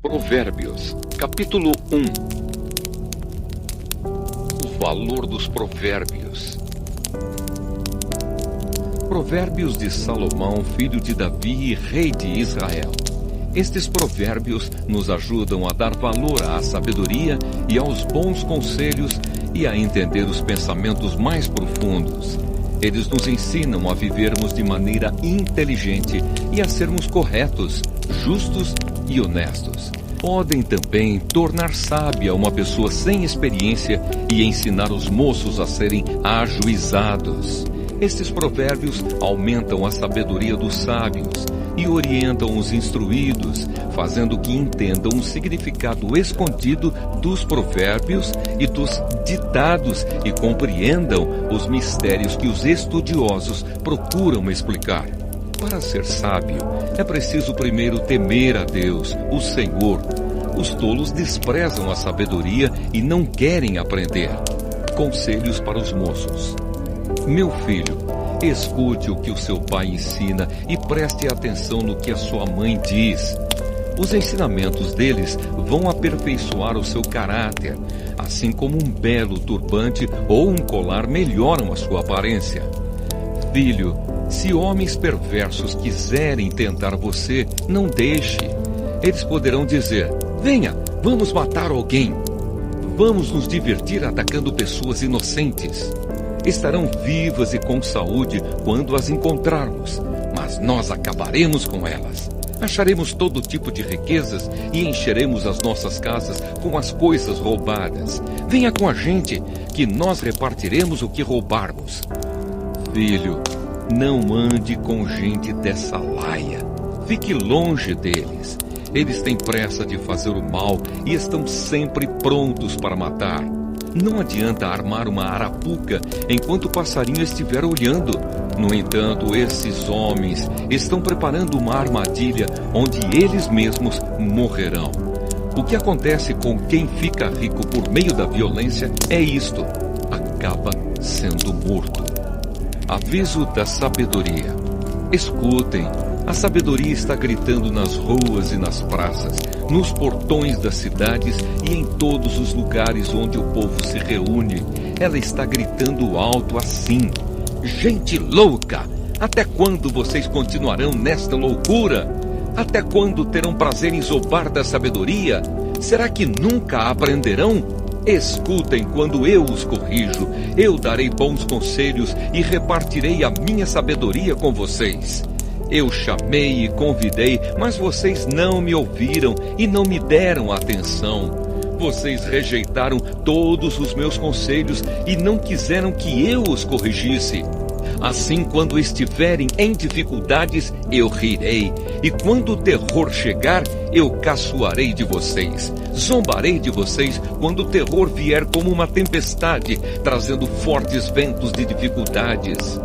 Provérbios, capítulo 1. O valor dos provérbios. Provérbios de Salomão, filho de Davi e rei de Israel. Estes provérbios nos ajudam a dar valor à sabedoria e aos bons conselhos e a entender os pensamentos mais profundos. Eles nos ensinam a vivermos de maneira inteligente e a sermos corretos, justos e honestos. Podem também tornar sábia uma pessoa sem experiência e ensinar os moços a serem ajuizados. Estes provérbios aumentam a sabedoria dos sábios e orientam os instruídos, fazendo que entendam o significado escondido dos provérbios e dos ditados e compreendam os mistérios que os estudiosos procuram explicar. Para ser sábio, é preciso primeiro temer a Deus, o Senhor. Os tolos desprezam a sabedoria e não querem aprender. Conselhos para os moços. Meu filho, escute o que o seu pai ensina e preste atenção no que a sua mãe diz. Os ensinamentos deles vão aperfeiçoar o seu caráter, assim como um belo turbante ou um colar melhoram a sua aparência. Filho, se homens perversos quiserem tentar você, não deixe. Eles poderão dizer: venha, vamos matar alguém. Vamos nos divertir atacando pessoas inocentes. Estarão vivas e com saúde quando as encontrarmos, mas nós acabaremos com elas. Acharemos todo tipo de riquezas e encheremos as nossas casas com as coisas roubadas. Venha com a gente, que nós repartiremos o que roubarmos. Filho, não ande com gente dessa laia. Fique longe deles. Eles têm pressa de fazer o mal e estão sempre prontos para matar. Não adianta armar uma arapuca enquanto o passarinho estiver olhando. No entanto, esses homens estão preparando uma armadilha onde eles mesmos morrerão. O que acontece com quem fica rico por meio da violência é isto: acaba sendo morto. Aviso da sabedoria. Escutem, a sabedoria está gritando nas ruas e nas praças, nos portões das cidades e em todos os lugares onde o povo se reúne. Ela está gritando alto assim: gente louca! Até quando vocês continuarão nesta loucura? Até quando terão prazer em zombar da sabedoria? Será que nunca aprenderão? Escutem quando eu os corrijo. Eu darei bons conselhos e repartirei a minha sabedoria com vocês. Eu chamei e convidei, mas vocês não me ouviram e não me deram atenção. Vocês rejeitaram todos os meus conselhos e não quiseram que eu os corrigisse. Assim, quando estiverem em dificuldades, eu rirei, e quando o terror chegar, eu caçoarei de vocês. Zombarei de vocês quando o terror vier como uma tempestade, trazendo fortes ventos de dificuldades.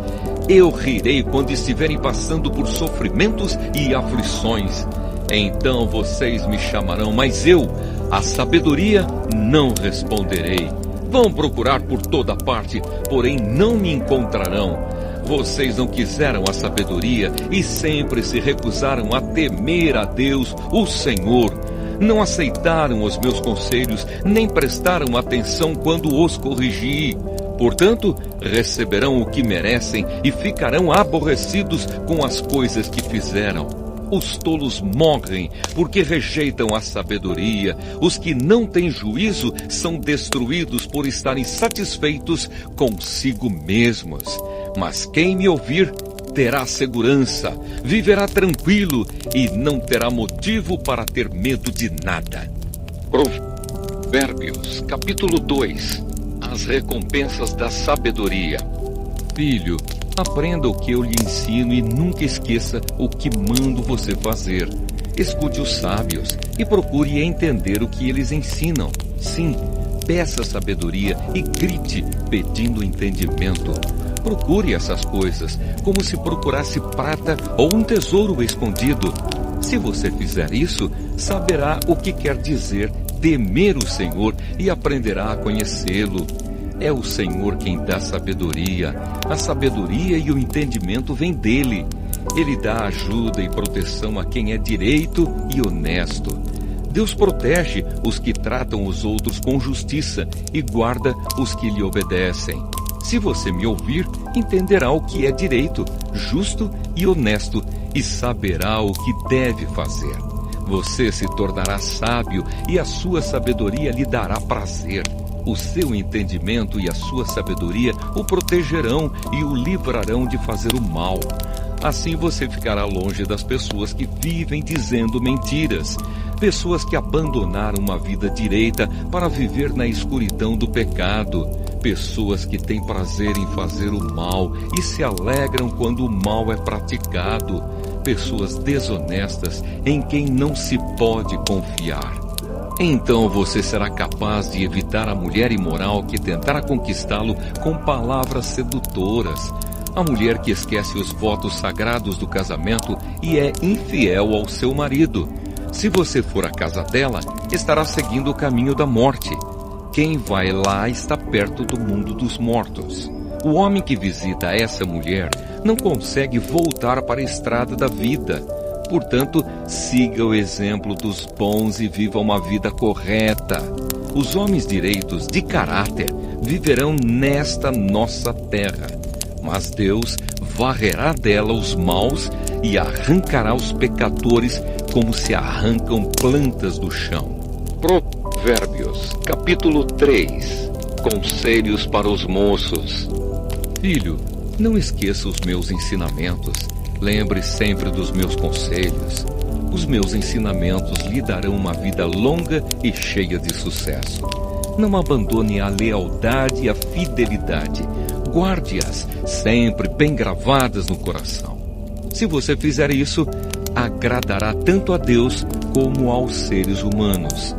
Eu rirei quando estiverem passando por sofrimentos e aflições. Então vocês me chamarão, mas eu, a sabedoria, não responderei. Vão procurar por toda parte, porém não me encontrarão. Vocês não quiseram a sabedoria e sempre se recusaram a temer a Deus, o Senhor. Não aceitaram os meus conselhos, nem prestaram atenção quando os corrigi. Portanto, receberão o que merecem e ficarão aborrecidos com as coisas que fizeram. Os tolos morrem porque rejeitam a sabedoria. Os que não têm juízo são destruídos por estarem satisfeitos consigo mesmos. Mas quem me ouvir terá segurança, viverá tranquilo e não terá motivo para ter medo de nada. Provérbios, capítulo 2. As recompensas da sabedoria. Filho, aprenda o que eu lhe ensino e nunca esqueça o que mando você fazer. Escute os sábios e procure entender o que eles ensinam. Sim, peça sabedoria e grite pedindo entendimento. Procure essas coisas como se procurasse prata ou um tesouro escondido. Se você fizer isso, saberá o que quer dizer temer o Senhor e aprenderá a conhecê-lo. É o Senhor quem dá sabedoria. A sabedoria e o entendimento vêm dele. Ele dá ajuda e proteção a quem é direito e honesto. Deus protege os que tratam os outros com justiça e guarda os que lhe obedecem. Se você me ouvir, entenderá o que é direito, justo e honesto e saberá o que deve fazer. Você se tornará sábio e a sua sabedoria lhe dará prazer. O seu entendimento e a sua sabedoria o protegerão e o livrarão de fazer o mal. Assim você ficará longe das pessoas que vivem dizendo mentiras, pessoas que abandonaram uma vida direita para viver na escuridão do pecado, pessoas que têm prazer em fazer o mal e se alegram quando o mal é praticado, pessoas desonestas em quem não se pode confiar. Então você será capaz de evitar a mulher imoral que tentará conquistá-lo com palavras sedutoras, a mulher que esquece os votos sagrados do casamento e é infiel ao seu marido. Se você for à casa dela, estará seguindo o caminho da morte. Quem vai lá está perto do mundo dos mortos. O homem que visita essa mulher não consegue voltar para a estrada da vida. Portanto, siga o exemplo dos bons e viva uma vida correta. Os homens direitos, de caráter, viverão nesta nossa terra. Mas Deus varrerá dela os maus e arrancará os pecadores como se arrancam plantas do chão. Provérbios, capítulo 3. Conselhos para os moços. Filho, não esqueça os meus ensinamentos. Lembre sempre dos meus conselhos. Os meus ensinamentos lhe darão uma vida longa e cheia de sucesso. Não abandone a lealdade e a fidelidade. Guarde-as sempre bem gravadas no coração. Se você fizer isso, agradará tanto a Deus como aos seres humanos.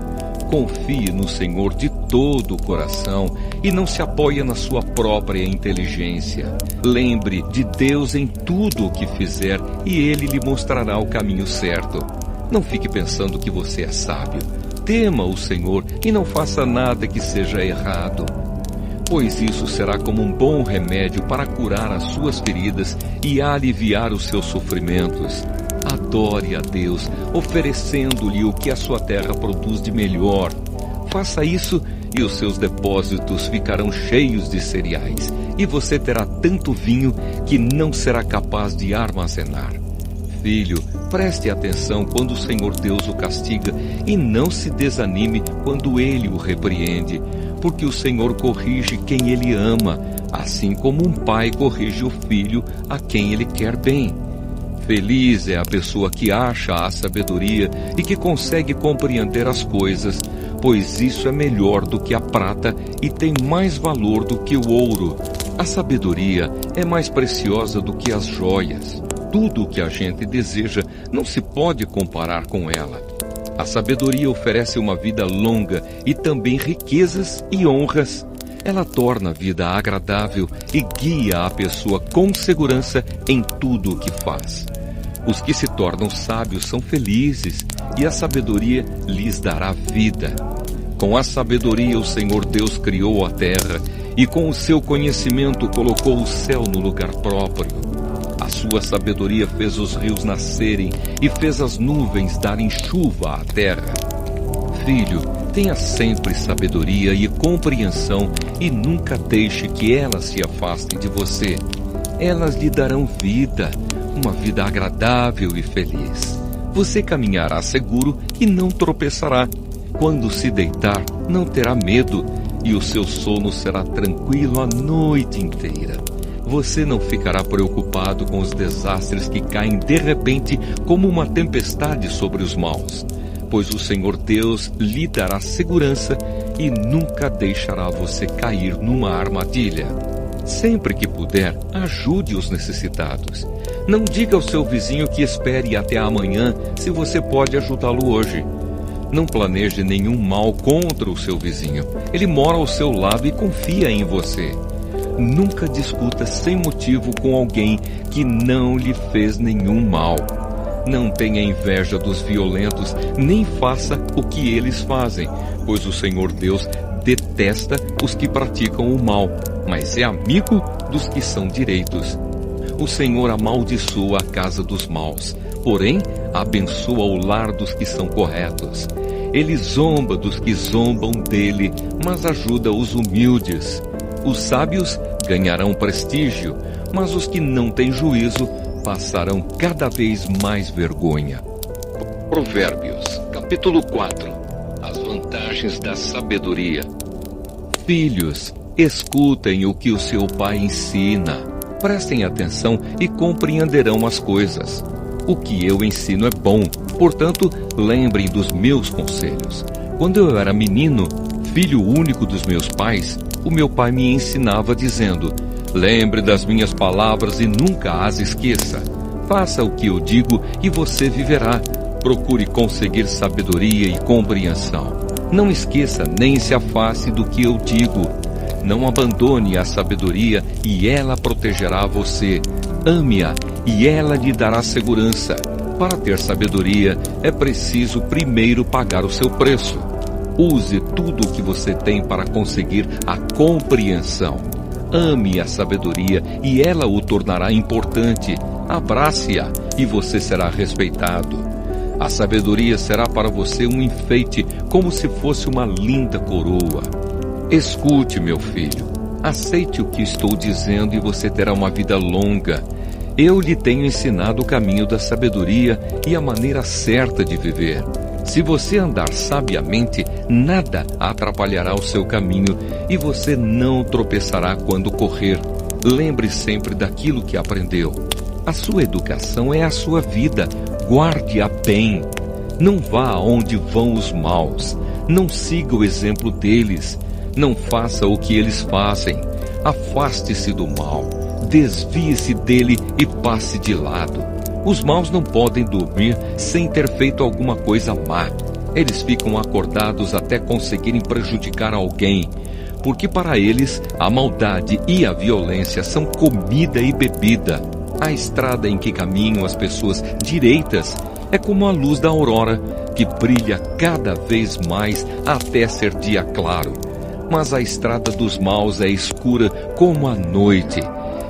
Confie no Senhor de todo o coração e não se apoie na sua própria inteligência. Lembre de Deus em tudo o que fizer e Ele lhe mostrará o caminho certo. Não fique pensando que você é sábio. Tema o Senhor e não faça nada que seja errado, pois isso será como um bom remédio para curar as suas feridas e aliviar os seus sofrimentos. Adore a Deus, oferecendo-lhe o que a sua terra produz de melhor. Faça isso e os seus depósitos ficarão cheios de cereais, e você terá tanto vinho que não será capaz de armazenar. Filho, preste atenção quando o Senhor Deus o castiga e não se desanime quando Ele o repreende, porque o Senhor corrige quem Ele ama, assim como um pai corrige o filho a quem Ele quer bem. Feliz é a pessoa que acha a sabedoria e que consegue compreender as coisas, pois isso é melhor do que a prata e tem mais valor do que o ouro. A sabedoria é mais preciosa do que as joias. Tudo o que a gente deseja não se pode comparar com ela. A sabedoria oferece uma vida longa e também riquezas e honras. Ela torna a vida agradável e guia a pessoa com segurança em tudo o que faz. Os que se tornam sábios são felizes e a sabedoria lhes dará vida. Com a sabedoria o Senhor Deus criou a terra e com o seu conhecimento colocou o céu no lugar próprio. A sua sabedoria fez os rios nascerem e fez as nuvens darem chuva à terra. Filho, tenha sempre sabedoria e compreensão e nunca deixe que elas se afastem de você. Elas lhe darão vida, uma vida agradável e feliz. Você caminhará seguro e não tropeçará. Quando se deitar, não terá medo e o seu sono será tranquilo a noite inteira. Você não ficará preocupado com os desastres que caem de repente como uma tempestade sobre os maus, pois o Senhor Deus lhe dará segurança e nunca deixará você cair numa armadilha. Sempre que puder, ajude os necessitados. Não diga ao seu vizinho que espere até amanhã se você pode ajudá-lo hoje. Não planeje nenhum mal contra o seu vizinho. Ele mora ao seu lado e confia em você. Nunca discuta sem motivo com alguém que não lhe fez nenhum mal. Não tenha inveja dos violentos, nem faça o que eles fazem, pois o Senhor Deus detesta os que praticam o mal, mas é amigo dos que são direitos. O Senhor amaldiçoa a casa dos maus, porém abençoa o lar dos que são corretos. Ele zomba dos que zombam dele, mas ajuda os humildes. Os sábios ganharão prestígio, mas os que não têm juízo passarão cada vez mais vergonha. Provérbios, capítulo 4. As vantagens da sabedoria. Filhos, escutem o que o seu pai ensina. Prestem atenção e compreenderão as coisas. O que eu ensino é bom, portanto, lembrem dos meus conselhos. Quando eu era menino, filho único dos meus pais, o meu pai me ensinava dizendo: lembre das minhas palavras e nunca as esqueça. Faça o que eu digo e você viverá. Procure conseguir sabedoria e compreensão. Não esqueça nem se afaste do que eu digo. Não abandone a sabedoria e ela protegerá você. Ame-a e ela lhe dará segurança. Para ter sabedoria, é preciso primeiro pagar o seu preço. Use tudo o que você tem para conseguir a compreensão. Ame a sabedoria e ela o tornará importante. Abrace-a e você será respeitado. A sabedoria será para você um enfeite, como se fosse uma linda coroa. Escute, meu filho. Aceite o que estou dizendo e você terá uma vida longa. Eu lhe tenho ensinado o caminho da sabedoria e a maneira certa de viver. Se você andar sabiamente, nada atrapalhará o seu caminho e você não tropeçará quando correr. Lembre sempre daquilo que aprendeu. A sua educação é a sua vida. Guarde-a bem. Não vá aonde vão os maus. Não siga o exemplo deles. Não faça o que eles fazem. Afaste-se do mal. Desvie-se dele e passe de lado. Os maus não podem dormir sem ter feito alguma coisa má. Eles ficam acordados até conseguirem prejudicar alguém, porque para eles a maldade e a violência são comida e bebida. A estrada em que caminham as pessoas direitas é como a luz da aurora, que brilha cada vez mais até ser dia claro. Mas a estrada dos maus é escura como a noite.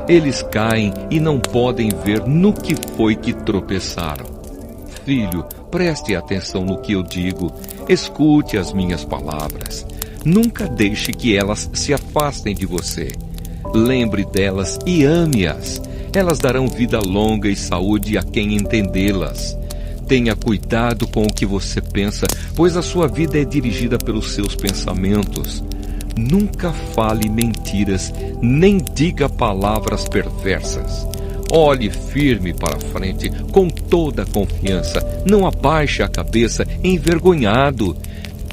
Eles caem e não podem ver no que foi que tropeçaram. Filho, preste atenção no que eu digo. Escute as minhas palavras. Nunca deixe que elas se afastem de você. Lembre delas e ame-as. Elas darão vida longa e saúde a quem entendê-las. Tenha cuidado com o que você pensa, pois a sua vida é dirigida pelos seus pensamentos. Nunca fale mentiras, nem diga palavras perversas. Olhe firme para frente, com toda a confiança. Não abaixe a cabeça, envergonhado.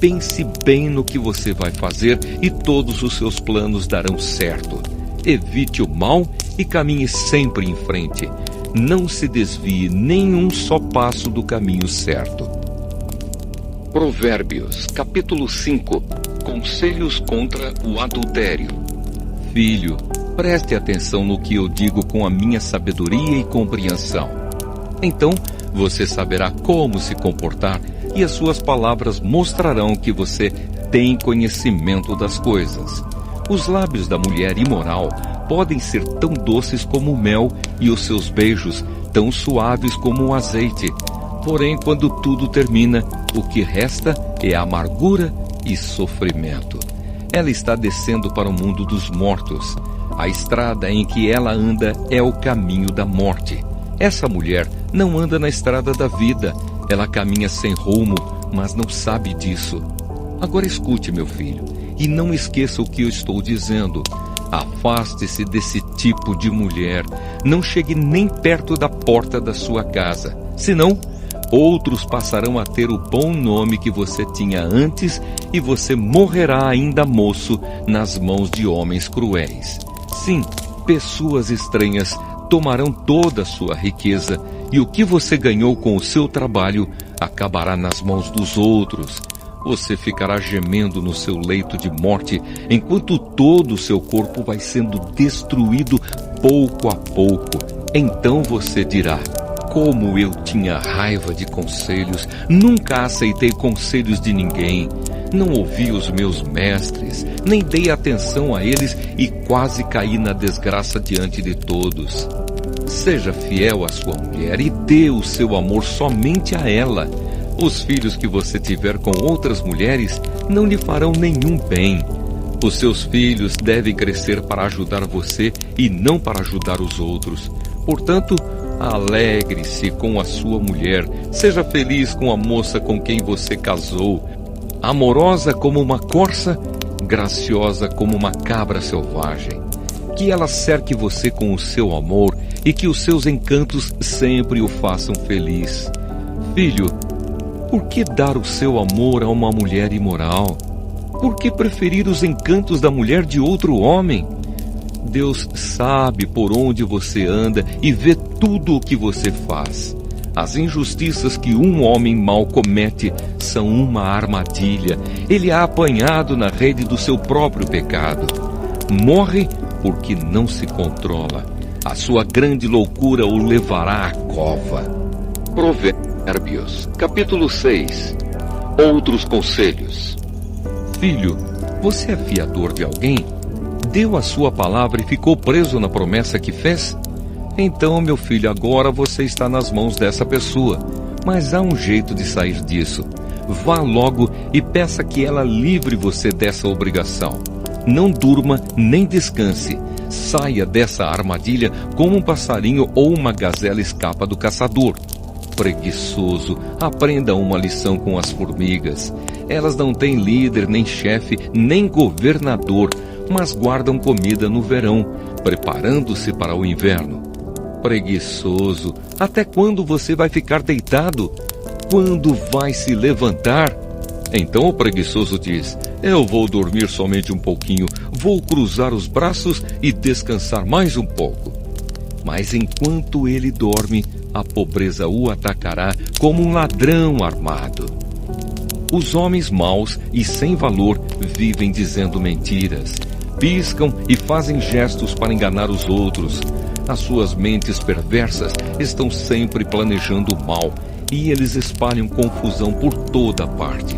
Pense bem no que você vai fazer e todos os seus planos darão certo. Evite o mal e caminhe sempre em frente. Não se desvie nem um só passo do caminho certo. Provérbios, capítulo 5. Conselhos contra o adultério. Filho, preste atenção no que eu digo com a minha sabedoria e compreensão. Então, você saberá como se comportar e as suas palavras mostrarão que você tem conhecimento das coisas. Os lábios da mulher imoral podem ser tão doces como o mel e os seus beijos tão suaves como o azeite. Porém, quando tudo termina, o que resta é amargura e sofrimento. Ela está descendo para o mundo dos mortos. A estrada em que ela anda é o caminho da morte. Essa mulher não anda na estrada da vida. Ela caminha sem rumo, mas não sabe disso. Agora escute, meu filho, e não esqueça o que eu estou dizendo. Afaste-se desse tipo de mulher. Não chegue nem perto da porta da sua casa. Senão, outros passarão a ter o bom nome que você tinha antes e você morrerá ainda moço nas mãos de homens cruéis. Sim, pessoas estranhas tomarão toda a sua riqueza e o que você ganhou com o seu trabalho acabará nas mãos dos outros. Você ficará gemendo no seu leito de morte enquanto todo o seu corpo vai sendo destruído pouco a pouco. Então você dirá: como eu tinha raiva de conselhos, nunca aceitei conselhos de ninguém. Não ouvi os meus mestres, nem dei atenção a eles e quase caí na desgraça diante de todos. Seja fiel à sua mulher e dê o seu amor somente a ela. Os filhos que você tiver com outras mulheres não lhe farão nenhum bem. Os seus filhos devem crescer para ajudar você e não para ajudar os outros. Portanto, alegre-se com a sua mulher. Seja feliz com a moça com quem você casou. Amorosa como uma corça, graciosa como uma cabra selvagem. Que ela cerque você com o seu amor e que os seus encantos sempre o façam feliz. Filho, por que dar o seu amor a uma mulher imoral? Por que preferir os encantos da mulher de outro homem? Deus sabe por onde você anda e vê tudo o que você faz. As injustiças que um homem mau comete são uma armadilha. Ele é apanhado na rede do seu próprio pecado. Morre porque não se controla. A sua grande loucura o levará à cova. Provérbios, capítulo 6. Outros conselhos. Filho, você é fiador de alguém? Deu a sua palavra e ficou preso na promessa que fez? Então, meu filho, agora você está nas mãos dessa pessoa. Mas há um jeito de sair disso. Vá logo e peça que ela livre você dessa obrigação. Não durma nem descanse. Saia dessa armadilha como um passarinho ou uma gazela escapa do caçador. Preguiçoso, aprenda uma lição com as formigas. Elas não têm líder, nem chefe, nem governador, mas guardam comida no verão, preparando-se para o inverno. Preguiçoso, até quando você vai ficar deitado? Quando vai se levantar? Então o preguiçoso diz: eu vou dormir somente um pouquinho, vou cruzar os braços e descansar mais um pouco. Mas enquanto ele dorme, a pobreza o atacará como um ladrão armado. Os homens maus e sem valor vivem dizendo mentiras, piscam e fazem gestos para enganar os outros. As suas mentes perversas estão sempre planejando o mal e eles espalham confusão por toda parte.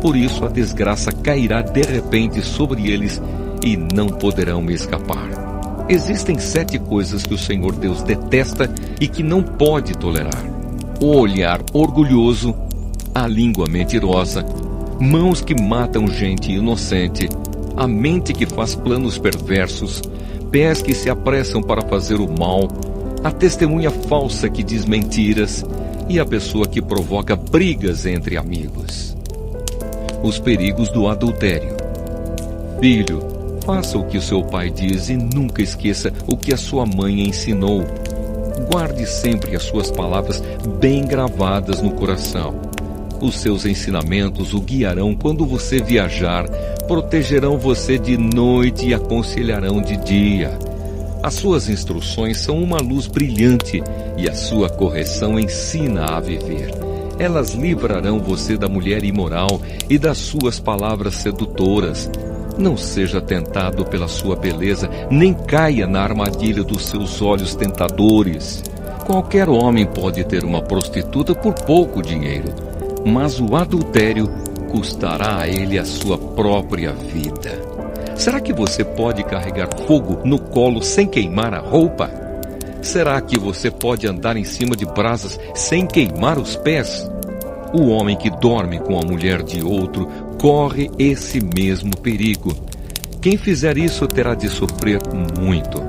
Por isso a desgraça cairá de repente sobre eles e não poderão escapar. Existem 7 coisas que o Senhor Deus detesta e que não pode tolerar: o olhar orgulhoso, a língua mentirosa, mãos que matam gente inocente, a mente que faz planos perversos, pés que se apressam para fazer o mal, a testemunha falsa que diz mentiras e a pessoa que provoca brigas entre amigos. Os perigos do adultério. Filho, faça o que o seu pai diz e nunca esqueça o que a sua mãe ensinou. Guarde sempre as suas palavras bem gravadas no coração. Os seus ensinamentos o guiarão quando você viajar, protegerão você de noite e aconselharão de dia. As suas instruções são uma luz brilhante e a sua correção ensina a viver. Elas livrarão você da mulher imoral e das suas palavras sedutoras. Não seja tentado pela sua beleza, nem caia na armadilha dos seus olhos tentadores. Qualquer homem pode ter uma prostituta por pouco dinheiro, mas o adultério custará a ele a sua própria vida. Será que você pode carregar fogo no colo sem queimar a roupa? Será que você pode andar em cima de brasas sem queimar os pés? O homem que dorme com a mulher de outro corre esse mesmo perigo. Quem fizer isso terá de sofrer muito.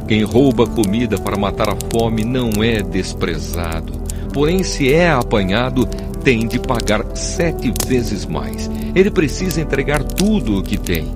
Quem rouba comida para matar a fome não é desprezado. Porém, se é apanhado, tem de pagar 7 vezes mais. Ele precisa entregar tudo o que tem.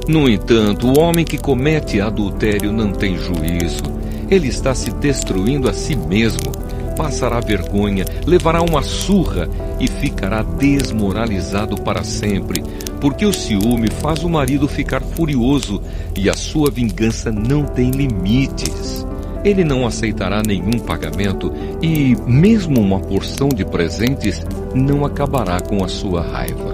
No entanto, o homem que comete adultério não tem juízo. Ele está se destruindo a si mesmo. Passará vergonha, levará uma surra e ficará desmoralizado para sempre, porque o ciúme faz o marido ficar furioso e a sua vingança não tem limites. Ele não aceitará nenhum pagamento e, mesmo uma porção de presentes, não acabará com a sua raiva.